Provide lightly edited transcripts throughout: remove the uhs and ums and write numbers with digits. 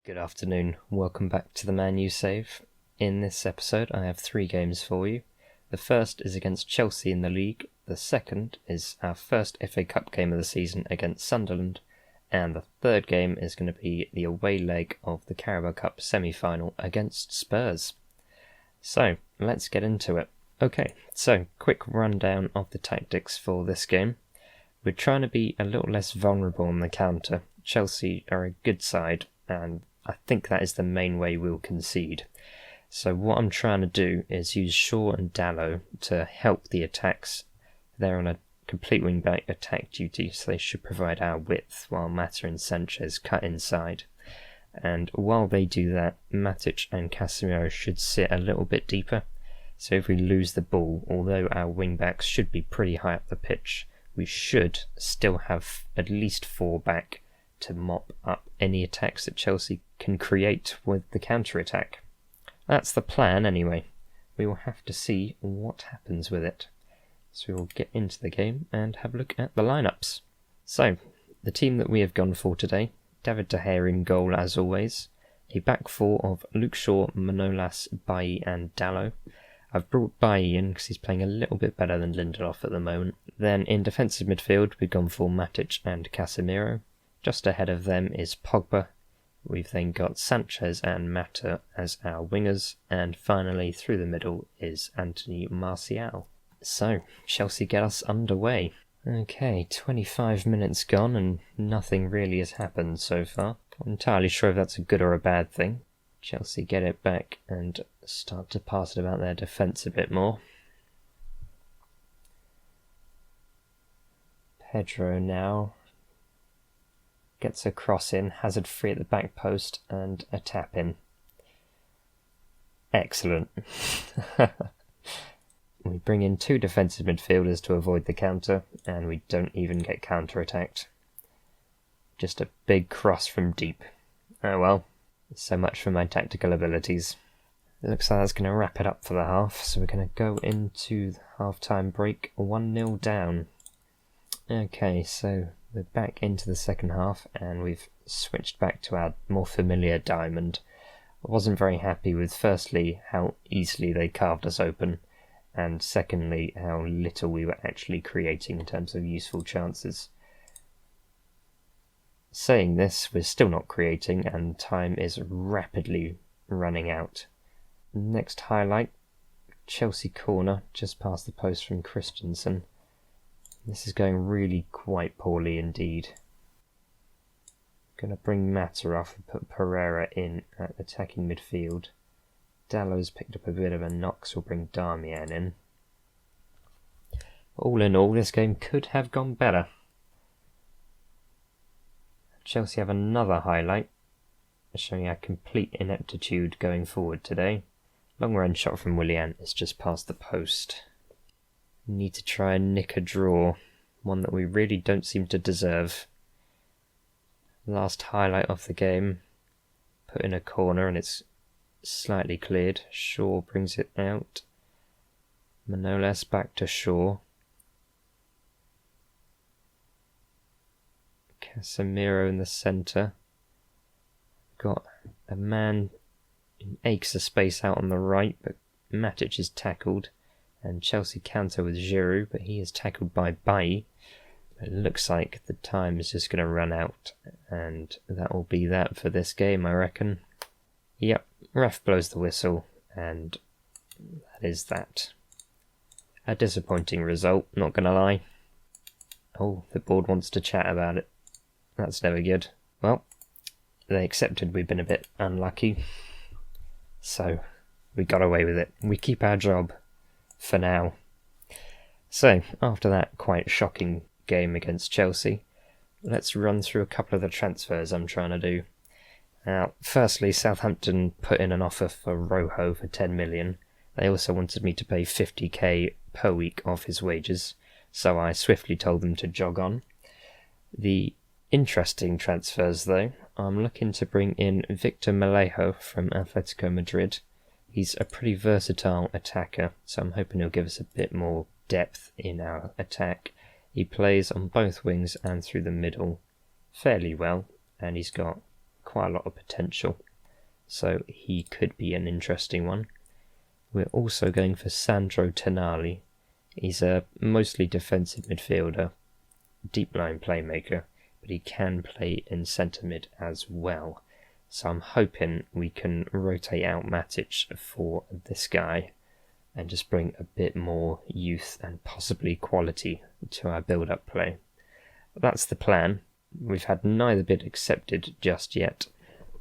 Good afternoon, welcome back to the Man U Save. In this episode I have 3 games for you. The first is against Chelsea in the league, the second is our first FA Cup game of the season against Sunderland, and the third game is going to be the away leg of the Caraboa Cup semi-final against Spurs. So, let's get into it. Okay, so quick rundown of the tactics for this game. We're trying to be a little less vulnerable on the counter. Chelsea are a good side, and I think that is the main way we'll concede. So what I'm trying to do is use Shaw and Dalot to help the attacks. They're on a complete wing-back attack duty, so they should provide our width while Mata and Sanchez cut inside. And while they do that, Matic and Casemiro should sit a little bit deeper. So if we lose the ball, although our wing-backs should be pretty high up the pitch, we should still have at least 4 back to mop up any attacks that Chelsea can create with the counter-attack. That's the plan anyway. We will have to see what happens with it. So we will get into the game and have a look at the lineups. So, the team that we have gone for today: David De Gea in goal as always, a back 4 of Luke Shaw, Manolas, Bailly and Dalot. I've brought Bailly in because he's playing a little bit better than Lindelof at the moment. Then in defensive midfield we've gone for Matic and Casemiro. Just ahead of them is Pogba. We've then got Sanchez and Mata as our wingers, and finally through the middle is Anthony Martial. So, Chelsea get us underway. Okay, 25 minutes gone and nothing really has happened so far. I'm entirely sure if that's a good or a bad thing. Chelsea get it back and start to pass it about their defence a bit more. Pedro now gets a cross in, Hazard free at the back post and a tap in. Excellent. We bring in 2 defensive midfielders to avoid the counter, and we don't even get counter-attacked. Just a big cross from deep. Oh well, so much for my tactical abilities. It looks like that's going to wrap it up for the half, so we're going to go into the half-time break 1-0 down. Okay, so we're back into the second half and we've switched back to our more familiar diamond. I wasn't very happy with, firstly, how easily they carved us open, and secondly, how little we were actually creating in terms of useful chances. Saying this, we're still not creating and time is rapidly running out. Next highlight, Chelsea corner just past the post from Christensen. This is going really quite poorly indeed. Going to bring Mata off and put Pereira in at attacking midfield. Dalot's picked up a bit of a knock, so we'll bring Darmian in. All in all, this game could have gone better. Chelsea have another highlight, showing our complete ineptitude going forward today. Long range shot from Willian is just past the post. Need to try and nick a draw, one that we really don't seem to deserve. Last highlight of the game, put in a corner and it's slightly cleared. Shaw brings it out. Manolas back to Shaw. Casemiro in the centre. Got a man in aches of space out on the right, but Matic is tackled. And Chelsea counter with Giroud, but he is tackled by Bailly. It looks like the time is just going to run out, and that will be that for this game, I reckon. Yep, ref blows the whistle, and that is that. A disappointing result, not going to lie. Oh, the board wants to chat about it. That's never good. Well, they accepted we've been a bit unlucky, so we got away with it. We keep our job. For now. So, after that quite shocking game against Chelsea, let's run through a couple of the transfers I'm trying to do. Now, firstly, Southampton put in an offer for Rojo for 10 million. They also wanted me to pay 50k per week off his wages, so I swiftly told them to jog on. The interesting transfers, though, I'm looking to bring in Victor Mellejo from Atletico Madrid. He's a pretty versatile attacker, so I'm hoping he'll give us a bit more depth in our attack. He plays on both wings and through the middle fairly well, and he's got quite a lot of potential, so he could be an interesting one. We're also going for Sandro Tonali. He's a mostly defensive midfielder, deep line playmaker, but he can play in centre mid as well. So I'm hoping we can rotate out Matic for this guy and just bring a bit more youth and possibly quality to our build-up play. That's the plan. We've had neither bid accepted just yet,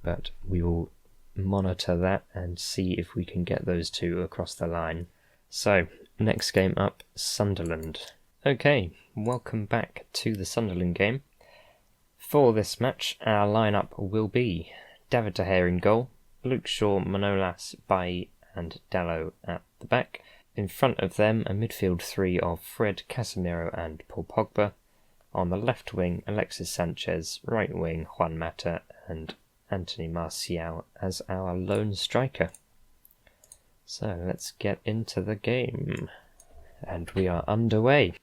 but we will monitor that and see if we can get those two across the line. So, next game up, Sunderland. Okay, welcome back to the Sunderland game. For this match, our lineup will be David De Gea in goal, Luke Shaw, Manolas, Bailly and Dalot at the back. In front of them, a midfield three of Fred, Casemiro and Paul Pogba. On the left wing, Alexis Sanchez, right wing, Juan Mata and Anthony Martial as our lone striker. So let's get into the game. And we are underway.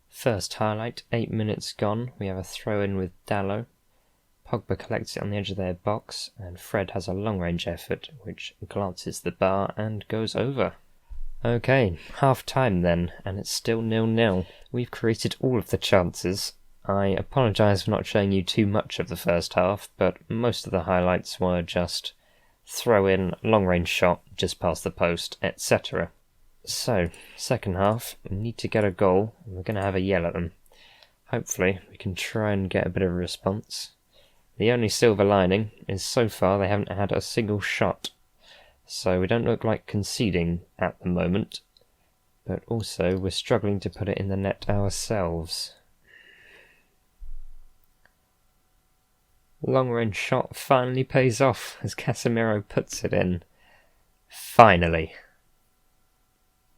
First highlight, 8 minutes gone. We have a throw in with Dalot. Pogba collects it on the edge of their box, and Fred has a long-range effort, which glances the bar and goes over. Okay, half-time then, and it's still 0-0. We've created all of the chances. I apologise for not showing you too much of the first half, but most of the highlights were just throw in, long-range shot, just past the post, etc. So, second half, we need to get a goal, and we're going to have a yell at them. Hopefully, we can try and get a bit of a response. The only silver lining is so far they haven't had a single shot, so we don't look like conceding at the moment, but also we're struggling to put it in the net ourselves. Long range shot finally pays off as Casemiro puts it in. Finally.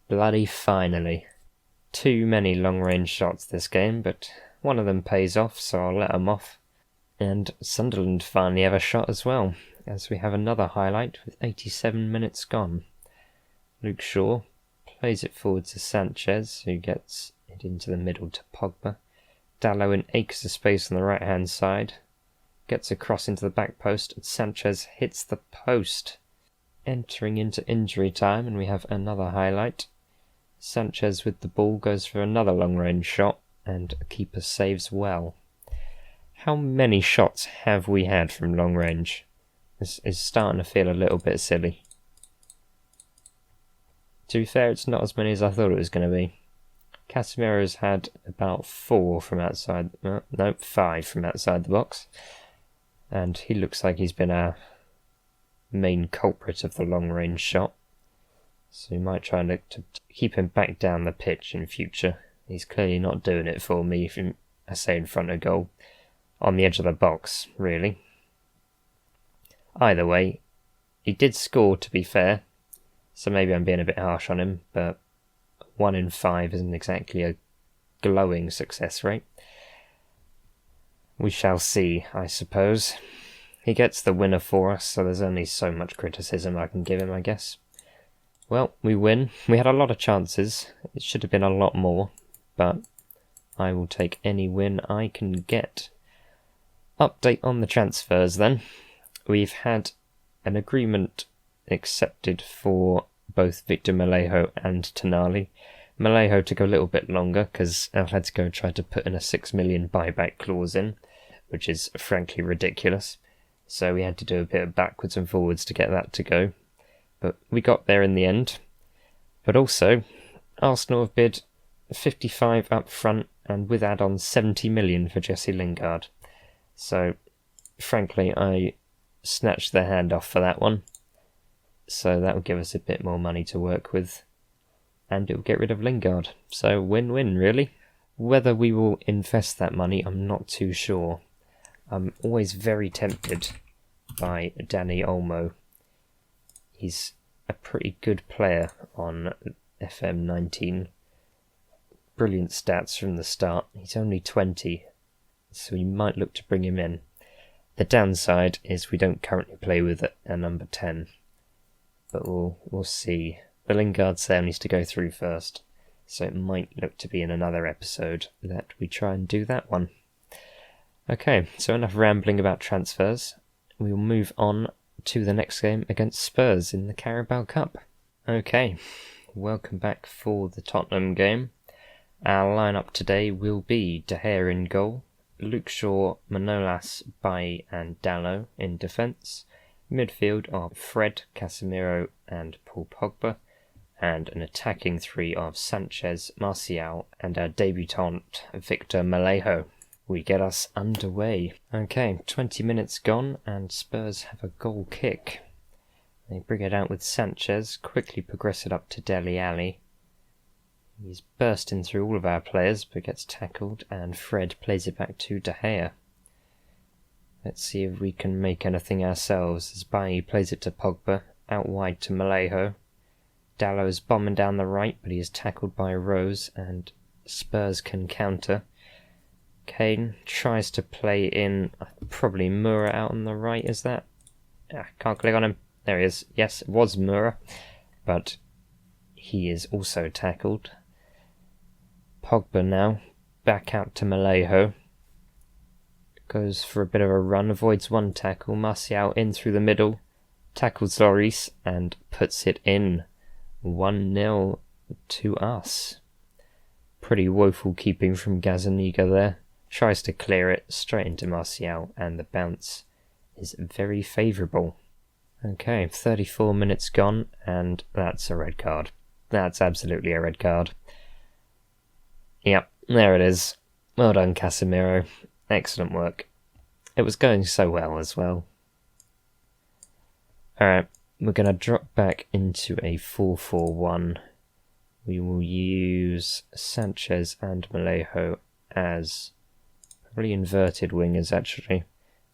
Bloody finally. Too many long range shots this game, but one of them pays off, so I'll let them off. And Sunderland finally have a shot as well, as we have another highlight with 87 minutes gone. Luke Shaw plays it forward to Sanchez, who gets it into the middle to Pogba. Dalot in acres of space on the right hand side. Gets across into the back post, and Sanchez hits the post. Entering into injury time, and we have another highlight. Sanchez with the ball goes for another long range shot, and a keeper saves well. How many shots have we had from long range? This is starting to feel a little bit silly. To be fair, it's not as many as I thought it was going to be. Casemiro's had about 4 from outside, 5 from outside the box. And he looks like he's been our main culprit of the long range shot. So we might try and look to keep him back down the pitch in future. He's clearly not doing it for me, if I say in front of goal. On the edge of the box, really. Either way, he did score, to be fair, so maybe I'm being a bit harsh on him, but 1 in 5 isn't exactly a glowing success rate. We shall see, I suppose. He gets the winner for us, so there's only so much criticism I can give him, I guess. Well, we win. We had a lot of chances. It should have been a lot more, but I will take any win I can get. Update on the transfers then. We've had an agreement accepted for both Victor Melejo and Tonali. Melejo took a little bit longer because Atletico tried to put in a 6 million buyback clause in, which is frankly ridiculous. So we had to do a bit of backwards and forwards to get that to go. But we got there in the end. But also, Arsenal have bid 55 up front and with add-ons 70 million for Jesse Lingard. So, frankly, I snatched their hand off for that one. So that will give us a bit more money to work with. And it will get rid of Lingard. So, win-win, really. Whether we will invest that money, I'm not too sure. I'm always very tempted by Danny Olmo. He's a pretty good player on FM19. Brilliant stats from the start. He's only 20. So we might look to bring him in. The downside is we don't currently play with a number 10. But we'll see. The Lingard sale needs to go through first. So it might look to be in another episode that we try and do that one. Okay, so enough rambling about transfers. we'll move on to the next game against Spurs in the Caraboa Cup. Okay, welcome back for the Tottenham game. Our lineup today will be De Gea in goal, Luke Shaw, Manolas, Bailly and Dalot in defence. Midfield are Fred, Casemiro and Paul Pogba, and an attacking three of Sanchez, Martial and our debutant Victor Malejo. We get us underway. Okay, 20 minutes gone and Spurs have a goal kick. They bring it out with Sanchez, quickly progress it up to Dele Alli. He's bursting through all of our players but gets tackled, and Fred plays it back to De Gea. Let's see if we can make anything ourselves as Bailly plays it to Pogba, out wide to Malejo. Dalot is bombing down the right, but he is tackled by Rose and Spurs can counter. Kane tries to play in, probably Moura out on the right, is that? Can't click on him. There he is. Yes, it was Moura, but he is also tackled. Pogba now, back out to Malejo. Goes for a bit of a run, avoids one tackle. Martial in through the middle, tackles Lloris and puts it in. 1-0 to us. Pretty woeful keeping from Gazzaniga there. Tries to clear it straight into Martial and the bounce is very favourable. Okay, 34 minutes gone and that's a red card. That's absolutely a red card. Yep, there it is. Well done, Casemiro. Excellent work. It was going so well as well. Alright, we're going to drop back into a 4-4-1. We will use Sanchez and Malejo as probably inverted wingers actually.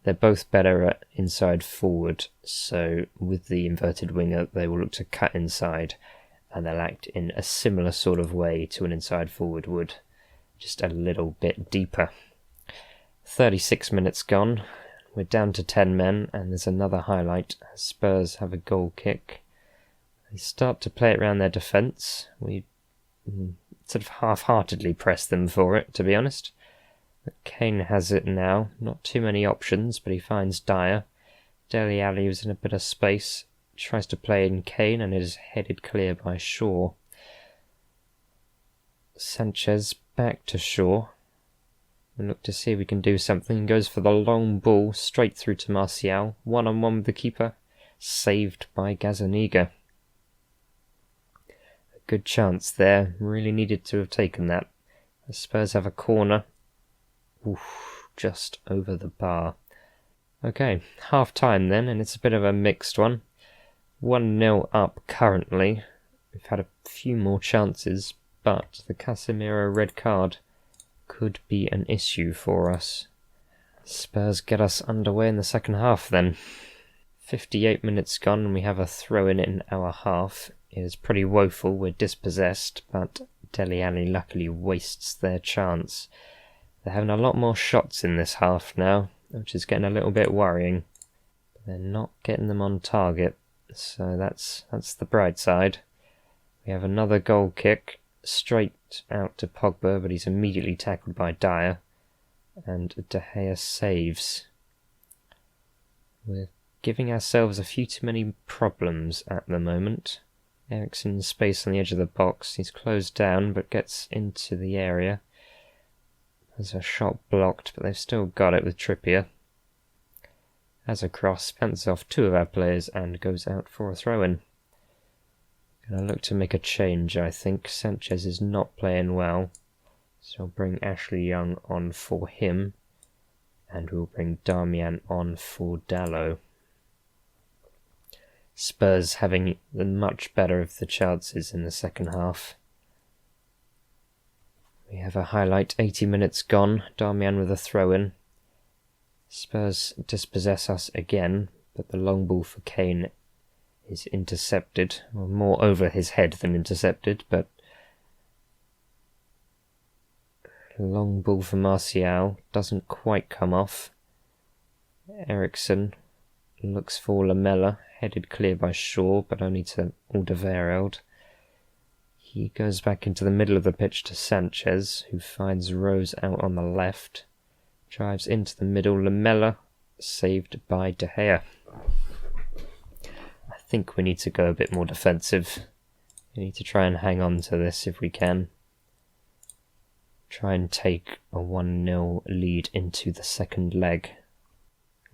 They're both better at inside forward, so with the inverted winger they will look to cut inside and they'll act in a similar sort of way to an inside forward would, just a little bit deeper. 36 minutes gone, we're down to 10 men and there's another highlight. Spurs have a goal kick. They start to play it around their defence. We sort of half-heartedly press them for it, to be honest. But Kane has it now, not too many options, but he finds Dyer. Dele Alli was in a bit of space, tries to play in Kane and it is headed clear by Shaw. Sanchez back to Shaw. We look to see if we can do something. Goes for the long ball straight through to Martial. One-on-one with the keeper. Saved by Gazzaniga. A good chance there. Really needed to have taken that. The Spurs have a corner. Oof, just over the bar. Okay, half time then, and it's a bit of a mixed one. 1-0 up currently. We've had a few more chances, but the Casemiro red card could be an issue for us. Spurs get us underway in the second half then. 58 minutes gone and we have a throw in our half. It is pretty woeful, we're dispossessed, but Dele Alli luckily wastes their chance. They're having a lot more shots in this half now, which is getting a little bit worrying. They're not getting them on target, so that's the bright side. We have another goal kick, straight out to Pogba, but he's immediately tackled by Dyer, and De Gea saves. We're giving ourselves a few too many problems at the moment. Eriksen's space on the edge of the box, he's closed down but gets into the area. There's a shot blocked, but they've still got it with Trippier. Has a cross, bounces off two of our players and goes out for a throw-in. Gonna look to make a change, I think. Sanchez is not playing well, so I'll bring Ashley Young on for him, and we'll bring Darmian on for Dalot. Spurs having the much better of the chances in the second half. We have a highlight, 80 minutes gone, Darmian with a throw-in. Spurs dispossess us again, but the long ball for Kane is intercepted, well, more over his head than intercepted, but long ball for Martial, doesn't quite come off. Eriksen looks for Lamela, headed clear by Shaw, but only to Alderweireld. He goes back into the middle of the pitch to Sanchez, who finds Rose out on the left. Drives into the middle, Lamela saved by De Gea. I think we need to go a bit more defensive. We need to try and hang on to this if we can. Try and take a 1-0 lead into the second leg.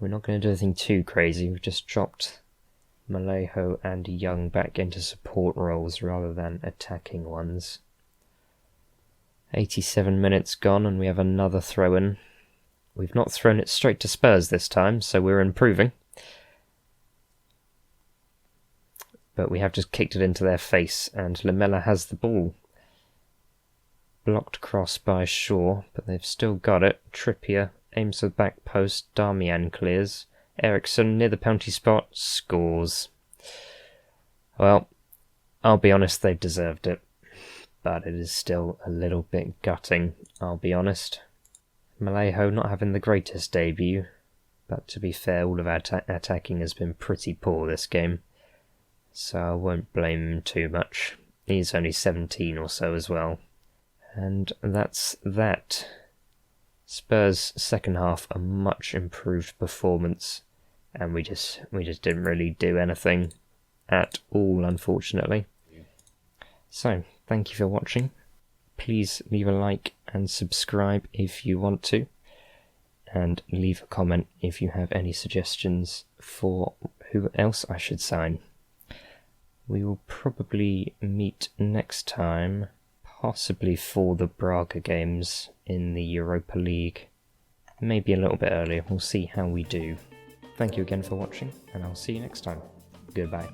We're not going to do anything too crazy. We've just dropped Malejo and Young back into support roles rather than attacking ones. 87 minutes gone and we have another throw-in. We've not thrown it straight to Spurs this time, so we're improving. But we have just kicked it into their face, and Lamela has the ball. Blocked cross by Shaw, but they've still got it. Trippier aims for the back post, Darmian clears. Eriksson near the penalty spot, scores. Well, I'll be honest, they've deserved it. But it is still a little bit gutting, I'll be honest. Malejo not having the greatest debut, but to be fair, all of our attacking has been pretty poor this game. So I won't blame him too much. He's only 17 or so as well. And that's that. Spurs' second half, a much improved performance. And we just didn't really do anything at all, unfortunately. So, thank you for watching. Please leave a like and subscribe if you want to. And leave a comment if you have any suggestions for who else I should sign. We will probably meet next time, possibly for the Braga games in the Europa League. Maybe a little bit earlier, we'll see how we do. Thank you again for watching, and I'll see you next time. Goodbye.